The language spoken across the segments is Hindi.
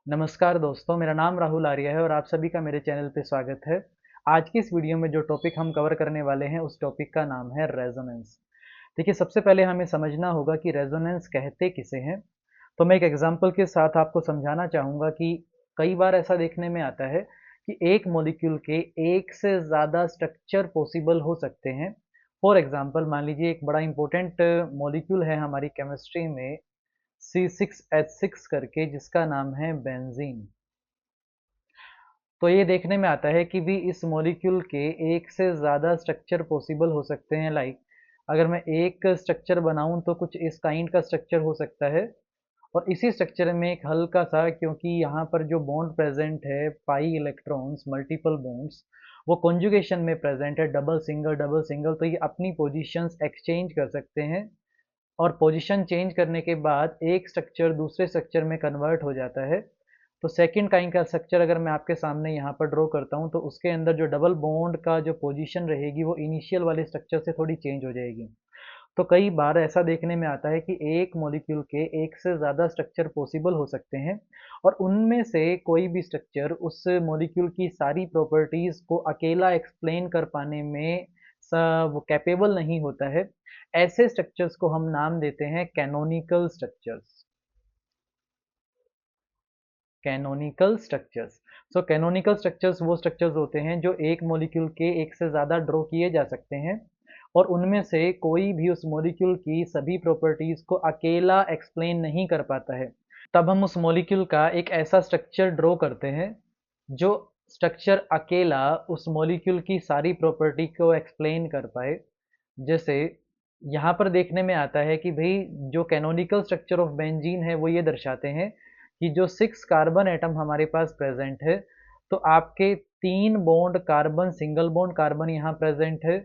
नमस्कार दोस्तों, मेरा नाम राहुल आर्य है और आप सभी का मेरे चैनल पे स्वागत है। आज की इस वीडियो में जो टॉपिक हम कवर करने वाले हैं, उस टॉपिक का नाम है रेजोनेंस। देखिए, सबसे पहले हमें समझना होगा कि रेजोनेंस कहते किसे हैं। तो मैं एक एग्जांपल के साथ आपको समझाना चाहूँगा कि कई बार ऐसा देखने में आता है कि एक मॉलिक्यूल के एक से ज़्यादा स्ट्रक्चर पॉसिबल हो सकते हैं। फॉर एग्जांपल, मान लीजिए एक बड़ा इंपॉर्टेंट मॉलिक्यूल है हमारी केमिस्ट्री में, C6H6 करके, जिसका नाम है बेंजीन। तो ये देखने में आता है कि भी इस मॉलिक्यूल के एक से ज़्यादा स्ट्रक्चर पॉसिबल हो सकते हैं। लाइक अगर मैं एक स्ट्रक्चर बनाऊं तो कुछ इस काइंड का स्ट्रक्चर हो सकता है। और इसी स्ट्रक्चर में एक हल्का सा, क्योंकि यहाँ पर जो बॉन्ड प्रेजेंट है, पाई इलेक्ट्रॉन्स, मल्टीपल बॉन्ड्स, वो कॉन्जुगेशन में प्रेजेंट है, डबल सिंगल, तो ये अपनी पोजीशंस एक्सचेंज कर सकते हैं। और पोजीशन चेंज करने के बाद एक स्ट्रक्चर दूसरे स्ट्रक्चर में कन्वर्ट हो जाता है। तो सेकंड काइंड का स्ट्रक्चर अगर मैं आपके सामने यहाँ पर ड्रॉ करता हूँ, तो उसके अंदर जो डबल बॉन्ड का जो पोजीशन रहेगी, वो इनिशियल वाले स्ट्रक्चर से थोड़ी चेंज हो जाएगी। तो कई बार ऐसा देखने में आता है कि एक मॉलिक्यूल के एक से ज़्यादा स्ट्रक्चर पॉसिबल हो सकते हैं, और उनमें से कोई भी स्ट्रक्चर उस मॉलिक्यूल की सारी प्रॉपर्टीज़ को अकेला एक्सप्लेन कर पाने में वो कैपेबल नहीं होता है। ऐसे स्ट्रक्चर्स को हम नाम देते हैं canonical structures. Canonical structures. So canonical structures वो स्ट्रक्चर्स होते हैं जो एक मॉलिक्यूल के एक से ज़्यादा ड्रॉ किए जा सकते हैं, और उनमें से कोई भी उस मॉलिक्यूल की सभी प्रॉपर्टीज़ को अकेला एक्सप्लेन नहीं कर पाता है। तब हम उस मॉलिक्यूल का एक ऐसा स्ट्रक्चर ड्रॉ करते हैं जो स्ट्रक्चर अकेला उस मॉलिक्यूल की सारी प्रॉपर्टी को एक्सप्लेन कर पाए। जैसे यहाँ पर देखने में आता है कि भाई, जो कैनोनिकल स्ट्रक्चर ऑफ बेंजीन है, वो ये दर्शाते हैं कि जो 6 कार्बन एटम हमारे पास प्रेजेंट है, तो आपके 3 bond carbon, single bond carbon यहाँ प्रेजेंट है,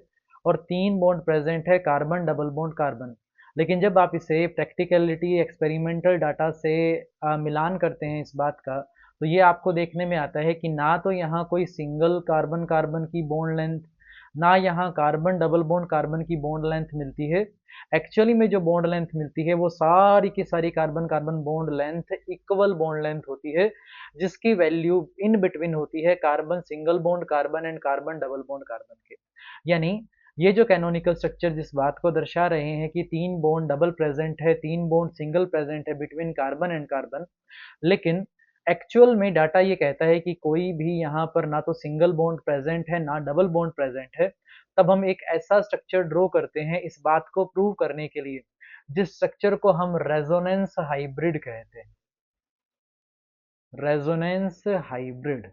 और 3 बॉन्ड प्रेजेंट है कार्बन, डबल बॉन्ड कार्बन। लेकिन जब आप इसे प्रैक्टिकलिटी, एक्सपेरिमेंटल डाटा से मिलान करते हैं इस बात का, तो ये आपको देखने में आता है कि ना तो यहाँ कोई सिंगल कार्बन कार्बन की बॉन्ड लेंथ, ना यहाँ कार्बन डबल बॉन्ड कार्बन की बॉन्ड लेंथ मिलती है। एक्चुअली में जो बॉन्ड लेंथ मिलती है, वो सारी की सारी carbon carbon bond length equal bond length होती है, जिसकी वैल्यू इन बिटवीन होती है carbon single bond carbon and carbon double bond carbon के। यानी ये जो कैनोनिकल स्ट्रक्चर जिस बात को दर्शा रहे हैं कि 3 बॉन्ड डबल प्रेजेंट है, 3 बॉन्ड सिंगल प्रेजेंट है बिटवीन कार्बन एंड कार्बन, लेकिन एक्चुअल में डाटा ये कहता है कि कोई भी यहाँ पर ना तो सिंगल बॉन्ड प्रेजेंट है, ना डबल बॉन्ड प्रेजेंट है। तब हम एक ऐसा स्ट्रक्चर ड्रॉ करते हैं इस बात को प्रूव करने के लिए, जिस स्ट्रक्चर को हम रेजोनेंस हाइब्रिड कहते हैं। Resonance hybrid.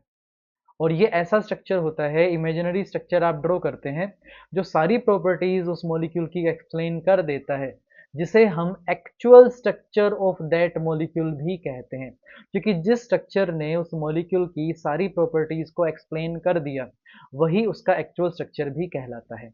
और ये ऐसा स्ट्रक्चर होता है, इमेजिनरी स्ट्रक्चर आप ड्रॉ करते हैं, जो सारी प्रॉपर्टीज उस मॉलिक्यूल की एक्सप्लेन कर देता है, जिसे हम actual structure of that molecule भी कहते हैं। क्योंकि जिस स्ट्रक्चर ने उस मॉलिक्यूल की सारी प्रॉपर्टीज को एक्सप्लेन कर दिया, वही उसका एक्चुअल स्ट्रक्चर भी कहलाता है।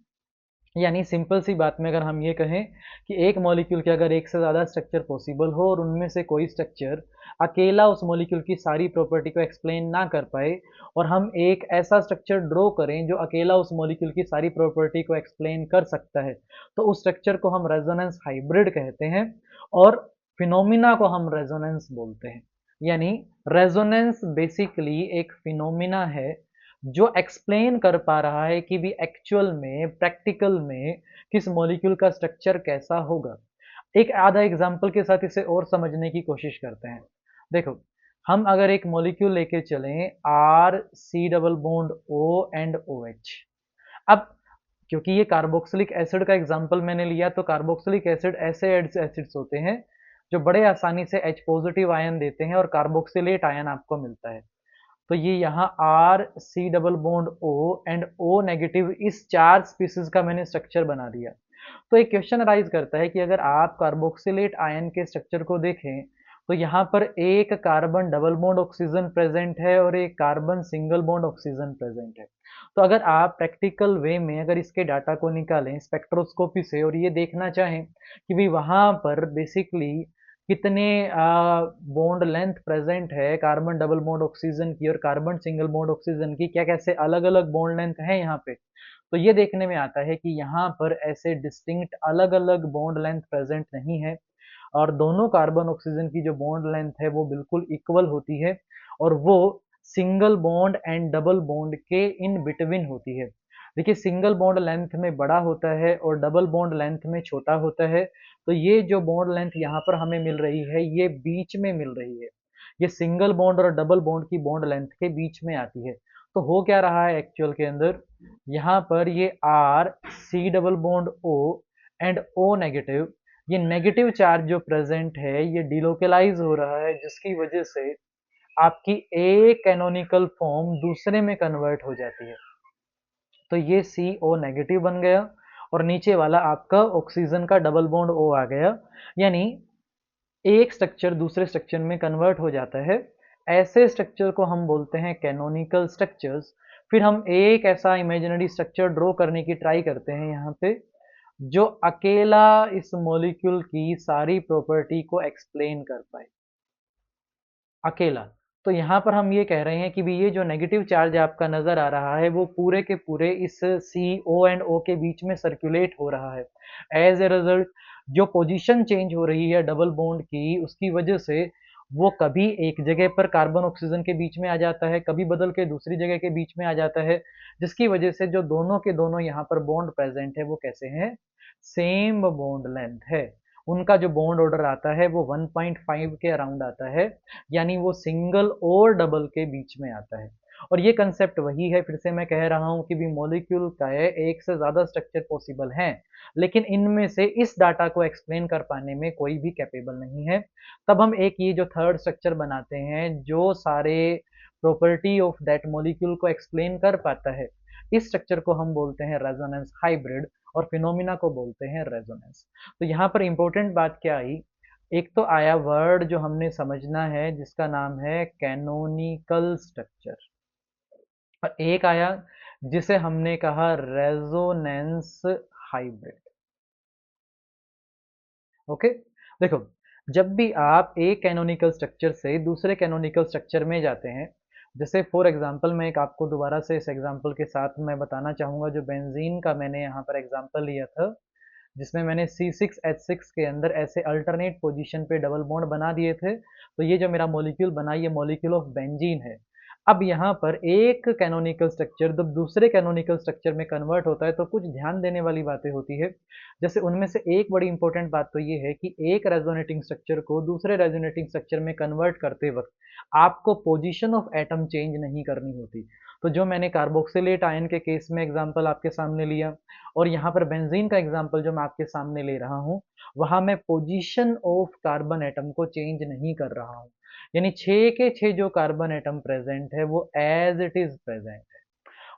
यानी सिंपल सी बात में अगर हम ये कहें कि एक मॉलिक्यूल के अगर एक से ज़्यादा स्ट्रक्चर पॉसिबल हो, और उनमें से कोई स्ट्रक्चर अकेला उस मॉलिक्यूल की सारी प्रॉपर्टी को एक्सप्लेन ना कर पाए, और हम एक ऐसा स्ट्रक्चर ड्रॉ करें जो अकेला उस मॉलिक्यूल की सारी प्रॉपर्टी को एक्सप्लेन कर सकता है, तो उस स्ट्रक्चर को हम रेजोनेंस हाइब्रिड कहते हैं। और फिनोमिना को हम रेजोनेंस बोलते हैं। यानी रेजोनेंस बेसिकली एक फिनोमिना है जो एक्सप्लेन कर पा रहा है कि भी एक्चुअल में, प्रैक्टिकल में, किस मॉलिक्यूल का स्ट्रक्चर कैसा होगा। एक आधा एग्जाम्पल के साथ इसे और समझने की कोशिश करते हैं। देखो, हम अगर एक मॉलिक्यूल लेके चलें, R C double bond O and O H. अब क्योंकि ये कार्बोक्सिलिक एसिड का एग्जाम्पल मैंने लिया, तो कार्बोक्सिलिक एसिड ऐसे एसिड्स होते हैं जो बड़े आसानी से H पॉजिटिव आयन देते हैं, और कार्बोक्सिलेट आयन आपको मिलता है। तो ये यहाँ R C double bond O and O negative, इस 4 स्पीसीज का मैंने स्ट्रक्चर बना दिया। तो एक क्वेश्चन अराइज करता है कि अगर आप कार्बोक्सिलेट आयन के स्ट्रक्चर को देखें, तो यहाँ पर एक carbon double bond oxygen present है, और एक carbon single bond oxygen present है। तो अगर आप प्रैक्टिकल वे में अगर इसके डाटा को निकालें स्पेक्ट्रोस्कोपी से, और ये देखना चाहें कि भी वहाँ पर बेसिकली कितने बॉन्ड लेंथ प्रेजेंट है कार्बन डबल बॉन्ड ऑक्सीजन की और कार्बन सिंगल बॉन्ड ऑक्सीजन की, क्या कैसे अलग अलग बॉन्ड लेंथ है यहाँ पे, तो ये देखने में आता है कि यहाँ पर ऐसे डिस्टिंक्ट अलग अलग बॉन्ड लेंथ प्रेजेंट नहीं है। और दोनों कार्बन ऑक्सीजन की जो बॉन्ड लेंथ है वो बिल्कुल इक्वल होती है और वो single bond and double bond के इन बिटवीन होती है। देखिए सिंगल बॉन्ड लेंथ में बड़ा होता है और डबल बॉन्ड लेंथ में छोटा होता है। तो ये जो बॉन्ड लेंथ यहाँ पर हमें मिल रही है ये बीच में मिल रही है। ये सिंगल बॉन्ड और डबल बॉन्ड की बॉन्ड लेंथ के बीच में आती है। तो हो क्या रहा है एक्चुअल के अंदर, यहाँ पर ये R C double bond O and O negative, ये नेगेटिव चार्ज जो प्रेजेंट है ये डिलोकलाइज हो रहा है, जिसकी वजह से आपकी एक कैनोनिकल फॉर्म दूसरे में कन्वर्ट हो जाती है। तो ये सी ओ नेगेटिव बन गया और नीचे वाला आपका ऑक्सीजन का डबल बॉन्ड ओ आ गया, यानी एक स्ट्रक्चर दूसरे स्ट्रक्चर में कन्वर्ट हो जाता है। ऐसे स्ट्रक्चर को हम बोलते हैं कैनोनिकल स्ट्रक्चर्स। फिर हम एक ऐसा इमेजिनरी स्ट्रक्चर ड्रॉ करने की ट्राई करते हैं यहाँ पे, जो अकेला इस मॉलिक्यूल की सारी प्रॉपर्टी को एक्सप्लेन कर पाए, अकेला। तो यहाँ पर हम ये कह रहे हैं कि भी ये जो नेगेटिव चार्ज आपका नजर आ रहा है वो पूरे के पूरे इस सी ओ एंड ओ के बीच में सर्कुलेट हो रहा है। एज ए रिजल्ट जो पोजीशन चेंज हो रही है डबल बॉन्ड की, उसकी वजह से वो कभी एक जगह पर कार्बन ऑक्सीजन के बीच में आ जाता है, कभी बदल के दूसरी जगह के बीच में आ जाता है, जिसकी वजह से जो दोनों के दोनों यहाँ पर बॉन्ड प्रेजेंट है वो कैसे हैं, सेम बॉन्ड लेंथ है। उनका जो बॉन्ड ऑर्डर आता है वो 1.5 के अराउंड आता है, यानी वो सिंगल और डबल के बीच में आता है। और ये कंसेप्ट वही है, फिर से मैं कह रहा हूं कि भी मॉलिक्यूल का है एक से ज्यादा स्ट्रक्चर पॉसिबल हैं, लेकिन इनमें से इस डाटा को एक्सप्लेन कर पाने में कोई भी कैपेबल नहीं है। तब हम एक ये जो थर्ड स्ट्रक्चर बनाते हैं जो सारे प्रॉपर्टी ऑफ दैट मॉलिक्यूल को एक्सप्लेन कर पाता है। इस स्ट्रक्चर को हम बोलते हैं रेजोनेंस हाइब्रिड और फिनोमिना को बोलते हैं रेजोनेंस। तो यहाँ पर इंपॉर्टेंट बात क्या आई, एक तो आया वर्ड जो हमने समझना है जिसका नाम है कैनोनिकल स्ट्रक्चर, और एक आया जिसे हमने कहा रेजोनेंस हाइब्रिड। ओके, देखो जब भी आप एक कैनोनिकल स्ट्रक्चर से दूसरे कैनोनिकल स्ट्रक्चर में जाते हैं, जैसे फॉर एग्जांपल मैं एक आपको दोबारा से इस एग्जांपल के साथ मैं बताना चाहूंगा, जो बेंजीन का मैंने यहाँ पर एग्जांपल लिया था, जिसमें मैंने C6H6 के अंदर ऐसे अल्टरनेट पोजीशन पे डबल बॉन्ड बना दिए थे। तो ये जो मेरा मॉलिक्यूल बना, ये मॉलिक्यूल ऑफ बेंजीन है। अब यहाँ पर एक कैनोनिकल स्ट्रक्चर जब दूसरे कैनोनिकल स्ट्रक्चर में कन्वर्ट होता है तो कुछ ध्यान देने वाली बातें होती है। जैसे उनमें से एक बड़ी इंपॉर्टेंट बात तो ये है कि एक रेजोनेटिंग स्ट्रक्चर को दूसरे रेजोनेटिंग स्ट्रक्चर में कन्वर्ट करते वक्त आपको पोजीशन ऑफ एटम चेंज नहीं करनी होती। तो जो मैंने कार्बोक्सिलेट आयन के केस में एग्जांपल आपके सामने लिया और यहाँ पर बेंजीन का एग्जांपल जो मैं आपके सामने ले रहा हूँ, वहां मैं पोजीशन ऑफ कार्बन एटम को चेंज नहीं कर रहा हूँ, यानी 6 के 6 जो कार्बन एटम प्रेजेंट है वो एज इट इज प्रेजेंट है।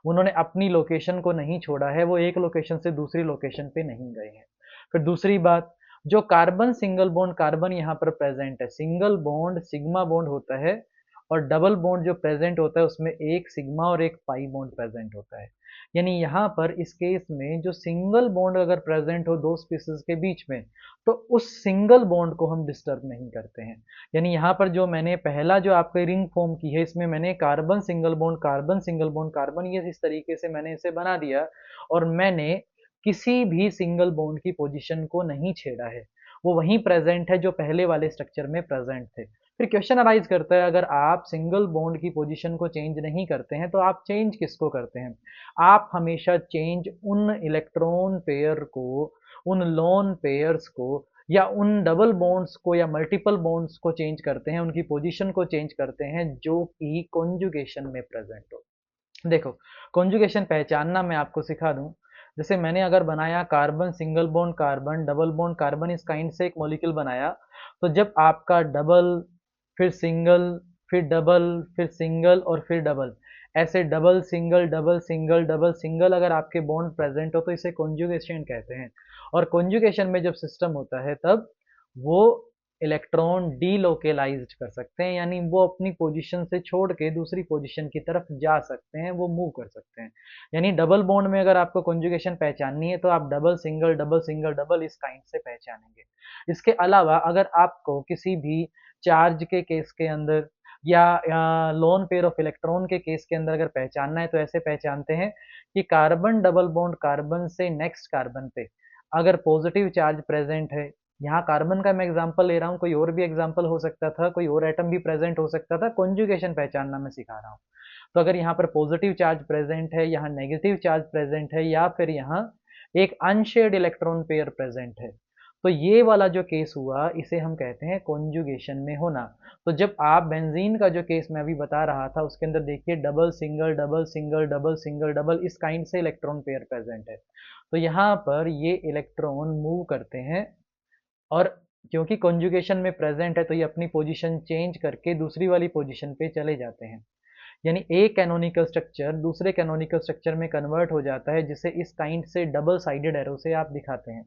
उन्होंने अपनी लोकेशन को नहीं छोड़ा है, वो एक लोकेशन से दूसरी लोकेशन पे नहीं गए हैं। फिर दूसरी बात, जो कार्बन सिंगल बॉन्ड कार्बन यहाँ पर प्रेजेंट है, सिंगल बॉन्ड सिग्मा बॉन्ड होता है और डबल बॉन्ड जो प्रेजेंट होता है उसमें एक सिग्मा और एक पाई बॉन्ड प्रेजेंट होता है। यानी यहाँ पर इस केस में जो सिंगल बॉन्ड अगर प्रेजेंट हो दो स्पीसीज के बीच में, तो उस सिंगल बॉन्ड को हम डिस्टर्ब नहीं करते हैं। यानी यहाँ पर जो मैंने पहला जो आपकी रिंग फॉर्म की है, इसमें मैंने carbon single bond carbon single bond carbon, ये इस तरीके से मैंने इसे बना दिया और मैंने किसी भी सिंगल बॉन्ड की पोजीशन को नहीं छेड़ा है, वो वहीं प्रेजेंट है जो पहले वाले स्ट्रक्चर में प्रेजेंट थे। फिर क्वेश्चन अराइज करता है, अगर आप सिंगल बॉन्ड की पोजीशन को चेंज नहीं करते हैं तो आप चेंज किसको करते हैं? आप हमेशा चेंज उन इलेक्ट्रॉन पेयर को, उन लोन पेयर्स को, या उन डबल बॉन्ड्स को या मल्टीपल बॉन्ड्स को चेंज करते हैं, उनकी पोजीशन को चेंज करते हैं जो कि कॉन्जुगेशन में प्रेजेंट हो। देखो कॉन्जुगेशन पहचानना मैं आपको सिखा दूं। जैसे मैंने अगर बनाया carbon single bond carbon double bond carbon, इस काइंड से एक मॉलिक्यूल बनाया, तो जब आपका डबल फिर सिंगल फिर डबल फिर सिंगल और फिर डबल, ऐसे double single double single double single अगर आपके बॉन्ड प्रेजेंट हो तो इसे कॉन्जुगेशन कहते हैं। और कॉन्जुगेशन में जब सिस्टम होता है तब वो इलेक्ट्रॉन डीलोकेलाइज्ड कर सकते हैं, यानी वो अपनी पोजीशन से छोड़ के दूसरी पोजीशन की तरफ जा सकते हैं, वो मूव कर सकते हैं। यानी डबल बॉन्ड में अगर आपको कॉन्जुगेशन पहचाननी है तो आप डबल सिंगल डबल इस काइंड से पहचानेंगे। इसके अलावा अगर आपको किसी भी चार्ज के केस के अंदर या लोन पेयर ऑफ इलेक्ट्रॉन के केस के अंदर अगर पहचानना है तो ऐसे पहचानते हैं कि कार्बन डबल बॉन्ड कार्बन से नेक्स्ट कार्बन पे अगर पॉजिटिव चार्ज प्रेजेंट है यहाँ कार्बन का मैं एग्जांपल ले रहा हूँ, कोई और भी एग्जांपल हो सकता था, कोई और एटम भी प्रेजेंट हो सकता था, कॉन्जुगेशन पहचानना मैं सिखा रहा हूँ। तो अगर यहाँ पर पॉजिटिव चार्ज प्रेजेंट है, यहाँ नेगेटिव चार्ज प्रेजेंट है, या फिर यहाँ एक अनशेयर्ड इलेक्ट्रॉन पेयर प्रेजेंट है, तो ये वाला जो केस हुआ इसे हम कहते हैं कॉन्जुगेशन में होना। तो जब आप बेंजीन का जो केस मैं अभी बता रहा था उसके अंदर देखिए double single double single double single double इस काइंड से इलेक्ट्रॉन पेयर प्रेजेंट है। तो यहाँ पर ये इलेक्ट्रॉन मूव करते हैं, और क्योंकि कॉन्जुगेशन में प्रेजेंट है तो ये अपनी पोजीशन चेंज करके दूसरी वाली पोजीशन पे चले जाते हैं। यानी एक कैनोनिकल स्ट्रक्चर दूसरे कैनोनिकल स्ट्रक्चर में कन्वर्ट हो जाता है, जिसे इस काइंड से डबल साइडेड एरो से आप दिखाते हैं।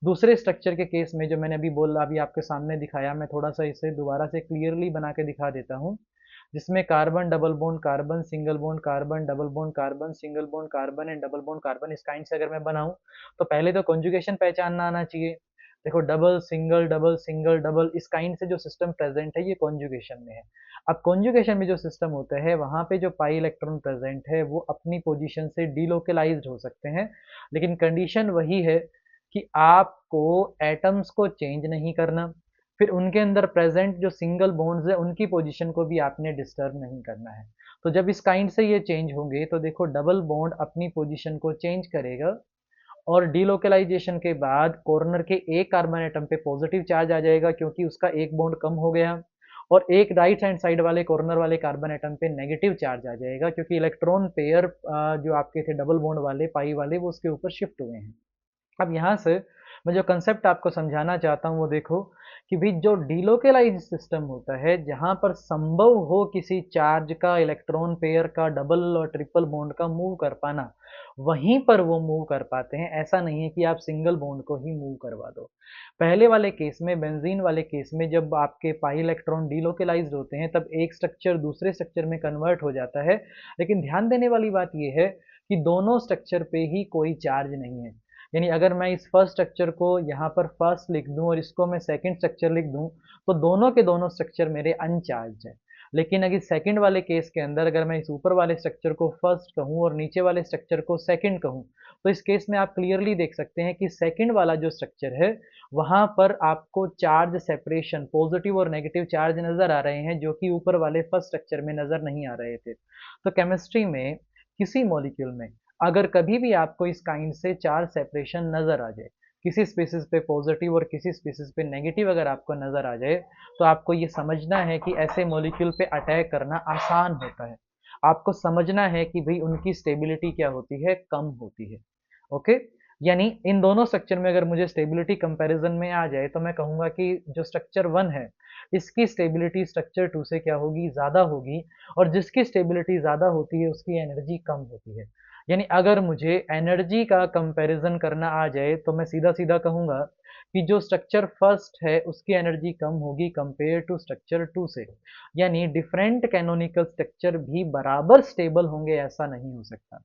दूसरे स्ट्रक्चर के केस में जो मैंने अभी बोला, अभी आपके सामने दिखाया, मैं थोड़ा सा इसे दोबारा से क्लियरली बना के दिखा देता हूँ, जिसमें carbon double bond carbon single bond carbon double bond carbon single bond carbon and double bond carbon, इस काइंड से अगर मैं बनाऊं तो पहले तो कॉन्जुगेशन पहचानना आना चाहिए। देखो डबल सिंगल डबल इस काइंड से जो सिस्टम प्रेजेंट है ये कॉन्जुगेशन में है। अब कॉन्जुगेशन में जो सिस्टम होता है वहां पे जो पाई इलेक्ट्रॉन प्रेजेंट है वो अपनी पोजीशन से डीलोकलाइज्ड हो सकते हैं, लेकिन कंडीशन वही है कि आपको एटम्स को चेंज नहीं करना, फिर उनके अंदर प्रेजेंट जो सिंगल बॉन्ड्स है उनकी पोजीशन को भी आपने डिस्टर्ब नहीं करना है। तो जब इस काइंड से ये चेंज होंगे तो देखो डबल बॉन्ड अपनी पोजीशन को चेंज करेगा, और डीलोकलाइजेशन के बाद कॉर्नर के एक कार्बन एटम पे पॉजिटिव चार्ज आ जाएगा क्योंकि उसका एक बॉन्ड कम हो गया, और एक राइट हैंड साइड वाले कॉर्नर वाले कार्बन एटम पे नेगेटिव चार्ज आ जाएगा क्योंकि इलेक्ट्रॉन पेयर जो आपके थे डबल बॉन्ड वाले पाई वाले वो उसके ऊपर शिफ्ट हुए हैं। अब यहाँ से मैं जो कंसेप्ट आपको समझाना चाहता हूँ वो देखो कि भी जो डीलोकलाइज सिस्टम होता है जहाँ पर संभव हो किसी चार्ज का इलेक्ट्रॉन पेयर का डबल और ट्रिपल बॉन्ड का मूव कर पाना, वहीं पर वो मूव कर पाते हैं। ऐसा नहीं है कि आप सिंगल बॉन्ड को ही मूव करवा दो। पहले वाले केस में बेंजीन वाले केस में जब आपके पाई इलेक्ट्रॉन डीलोकलाइज्ड होते हैं तब एक स्ट्रक्चर दूसरे स्ट्रक्चर में कन्वर्ट हो जाता है, लेकिन ध्यान देने वाली बात यह है कि दोनों स्ट्रक्चर पे ही कोई चार्ज नहीं है। यानी अगर मैं इस फर्स्ट स्ट्रक्चर को यहाँ पर फर्स्ट लिख दूं और इसको मैं सेकंड स्ट्रक्चर लिख दूं तो दोनों के दोनों स्ट्रक्चर मेरे अनचार्ज है। लेकिन अगर सेकंड वाले केस के अंदर अगर मैं इस ऊपर वाले स्ट्रक्चर को फर्स्ट कहूँ और नीचे वाले स्ट्रक्चर को सेकंड कहूँ, तो इस केस में आप क्लियरली देख सकते हैं कि सेकंड वाला जो स्ट्रक्चर है वहां पर आपको चार्ज सेपरेशन पॉजिटिव और नेगेटिव चार्ज नजर आ रहे हैं, जो कि ऊपर वाले फर्स्ट स्ट्रक्चर में नजर नहीं आ रहे थे। तो केमिस्ट्री में किसी मॉलिक्यूल में अगर कभी भी आपको इस काइंड से चार्ज सेपरेशन नजर आ जाए, किसी स्पीसीज पे पॉजिटिव और किसी स्पीसीज पे नेगेटिव अगर आपको नजर आ जाए, तो आपको ये समझना है कि ऐसे मॉलिक्यूल पे अटैक करना आसान होता है। आपको समझना है कि भाई उनकी स्टेबिलिटी क्या होती है, कम होती है। ओके, यानी इन दोनों स्ट्रक्चर में अगर मुझे स्टेबिलिटी कंपैरिजन में आ जाए तो मैं कहूंगा कि जो स्ट्रक्चर वन है इसकी स्टेबिलिटी स्ट्रक्चर टू से क्या होगी, ज्यादा होगी, और जिसकी स्टेबिलिटी ज्यादा होती है उसकी एनर्जी कम होती है। यानी अगर मुझे एनर्जी का कंपैरिजन करना आ जाए तो मैं सीधा सीधा कहूंगा कि जो स्ट्रक्चर फर्स्ट है उसकी एनर्जी कम होगी कंपेयर टू स्ट्रक्चर टू से। यानी डिफरेंट कैनोनिकल स्ट्रक्चर भी बराबर स्टेबल होंगे ऐसा नहीं हो सकता।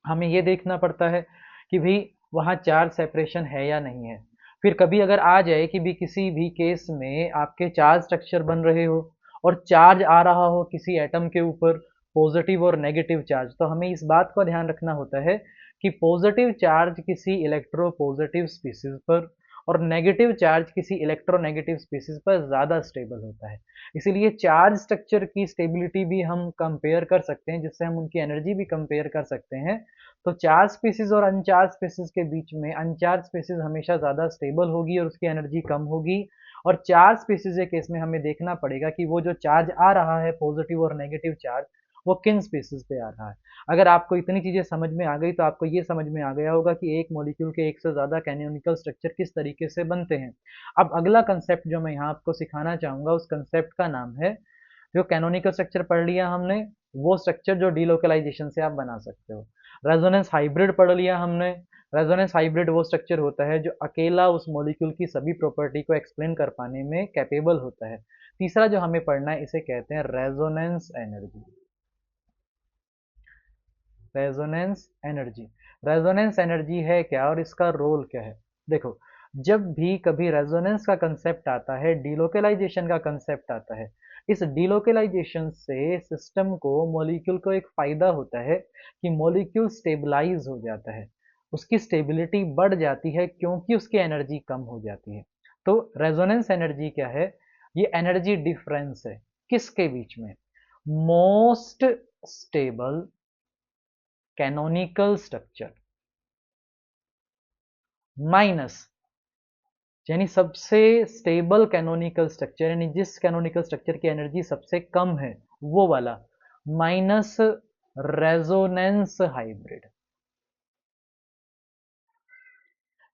हमें ये देखना पड़ता है कि भाई वहाँ चार्ज सेपरेशन है या नहीं है। फिर कभी अगर आ जाए कि भी किसी भी केस में आपके चार्ज स्ट्रक्चर बन रहे हो और चार्ज आ रहा हो किसी एटम के ऊपर, पॉजिटिव और नेगेटिव चार्ज, तो हमें इस बात का ध्यान रखना होता है कि पॉजिटिव चार्ज किसी इलेक्ट्रोपॉजिटिव स्पीसीज पर और नेगेटिव चार्ज किसी इलेक्ट्रोनेगेटिव स्पीसीज पर ज़्यादा स्टेबल होता है। इसीलिए चार्ज स्ट्रक्चर की स्टेबिलिटी भी हम कंपेयर कर सकते हैं, जिससे हम उनकी एनर्जी भी कंपेयर कर सकते हैं। तो चार्ज स्पीसीज और अनचार्ज स्पीसीज के बीच में अनचार्ज स्पीसीज हमेशा ज़्यादा स्टेबल होगी और उसकी एनर्जी कम होगी, और चार्ज स्पीसीज के केस में हमें देखना पड़ेगा कि वो जो चार्ज आ रहा है पॉजिटिव और नेगेटिव चार्ज वो किन स्पीसीज पे आ रहा है। अगर आपको इतनी चीज़ें समझ में आ गई तो आपको ये समझ में आ गया होगा कि एक मॉलिक्यूल के एक से ज़्यादा कैनोनिकल स्ट्रक्चर किस तरीके से बनते हैं। अब अगला कंसेप्ट जो मैं यहाँ आपको सिखाना चाहूँगा उस कंसेप्ट का नाम है, जो कैनोनिकल स्ट्रक्चर पढ़ लिया हमने, वो स्ट्रक्चर जो डीलोकलाइजेशन से आप बना सकते हो। रेजोनेंस हाइब्रिड पढ़ लिया हमने। रेजोनेंस हाइब्रिड वो स्ट्रक्चर होता है जो अकेला उस मॉलिक्यूल की सभी प्रॉपर्टी को एक्सप्लेन कर पाने में कैपेबल होता है। तीसरा जो हमें पढ़ना है इसे कहते हैं resonance energy. Resonance energy, resonance energy है क्या और इसका रोल क्या है? देखो, जब भी कभी रेजोनेंस का कंसेप्ट आता है, डीलोकलाइजेशन का कंसेप्ट आता है, इस डीलोकलाइजेशन से सिस्टम को, मॉलिक्यूल को एक फायदा होता है कि मॉलिक्यूल स्टेबलाइज हो जाता है, उसकी स्टेबिलिटी बढ़ जाती है क्योंकि उसकी एनर्जी कम हो जाती है। तो रेजोनेंस एनर्जी क्या है? ये एनर्जी डिफरेंस है किसके बीच में? Most stable canonical structure minus, यानी सबसे स्टेबल कैनोनिकल स्ट्रक्चर, यानी जिस कैनोनिकल स्ट्रक्चर की एनर्जी सबसे कम है वो वाला, माइनस रेजोनेंस हाइब्रिड।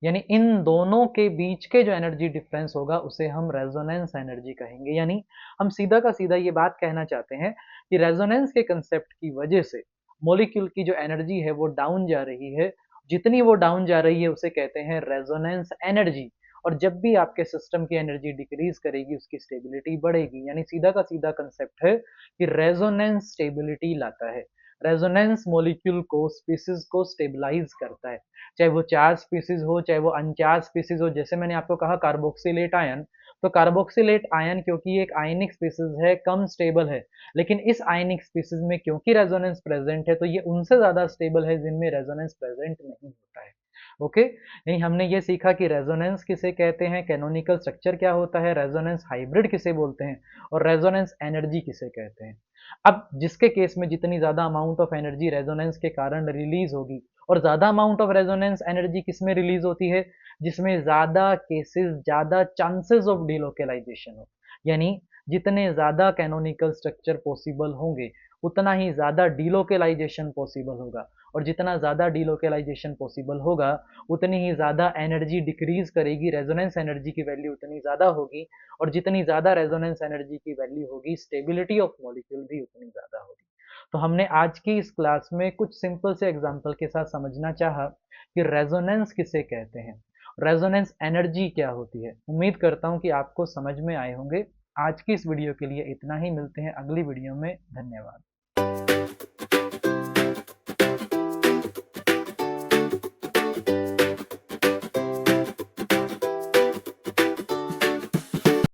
यानी इन दोनों के बीच के जो एनर्जी डिफरेंस होगा उसे हम रेजोनेंस एनर्जी कहेंगे। यानी हम सीधा का सीधा ये बात कहना चाहते हैं कि रेजोनेंस के कंसेप्ट की वजह से मॉलिक्यूल की जो एनर्जी है वो डाउन जा रही है। जितनी वो डाउन जा रही है उसे कहते हैं रेजोनेंस एनर्जी। और जब भी आपके सिस्टम की एनर्जी डिक्रीज करेगी उसकी स्टेबिलिटी बढ़ेगी। यानी सीधा का सीधा कंसेप्ट है कि रेजोनेंस स्टेबिलिटी लाता है। रेजोनेंस मॉलिक्यूल को, स्पीसीज को स्टेबलाइज करता है, चाहे वो चार्ज स्पीसीज हो चाहे वो अनचार्ज स्पीसीज हो। जैसे मैंने आपको कहा कार्बोक्सिलेट आयन, तो कार्बोक्सिलेट आयन क्योंकि एक आयनिक स्पीसीज है, कम स्टेबल है, लेकिन इस आयनिक स्पीसीज में क्योंकि रेजोनेंस प्रेजेंट है तो ये उनसे ज्यादा स्टेबल है जिनमें रेजोनेंस प्रेजेंट नहीं होता है। ओके, यानी हमने ये सीखा कि रेजोनेंस किसे कहते हैं, कैनोनिकल स्ट्रक्चर क्या होता है, रेजोनेंस हाइब्रिड किसे बोलते हैं, और रेजोनेंस एनर्जी किसे कहते हैं। अब जिसके केस में जितनी ज्यादा अमाउंट ऑफ एनर्जी रेजोनेंस के कारण रिलीज होगी, और ज्यादा अमाउंट ऑफ रेजोनेंस एनर्जी किसमें रिलीज होती है, जिसमें ज्यादा केसेस, ज्यादा चांसेस ऑफ डिलोकेलाइजेशन हो। यानी जितने ज्यादा कैनोनिकल स्ट्रक्चर पॉसिबल होंगे उतना ही ज्यादा डिलोकेलाइजेशन पॉसिबल होगा, और जितना ज्यादा डिलोकेलाइजेशन पॉसिबल होगा उतनी ही ज्यादा एनर्जी डिक्रीज करेगी, रेजोनेंस एनर्जी की वैल्यू उतनी ज्यादा होगी, और जितनी ज्यादा रेजोनेंस एनर्जी की वैल्यू होगी स्टेबिलिटी ऑफ मॉलिक्यूल भी उतनी ज्यादा होगी। तो हमने आज की इस क्लास में कुछ सिंपल से एग्जांपल के साथ समझना चाहा कि रेजोनेंस किसे कहते हैं, रेजोनेंस एनर्जी क्या होती है। उम्मीद करता हूं कि आपको समझ में आए होंगे। आज की इस वीडियो के लिए इतना ही, मिलते हैं अगली वीडियो में। धन्यवाद।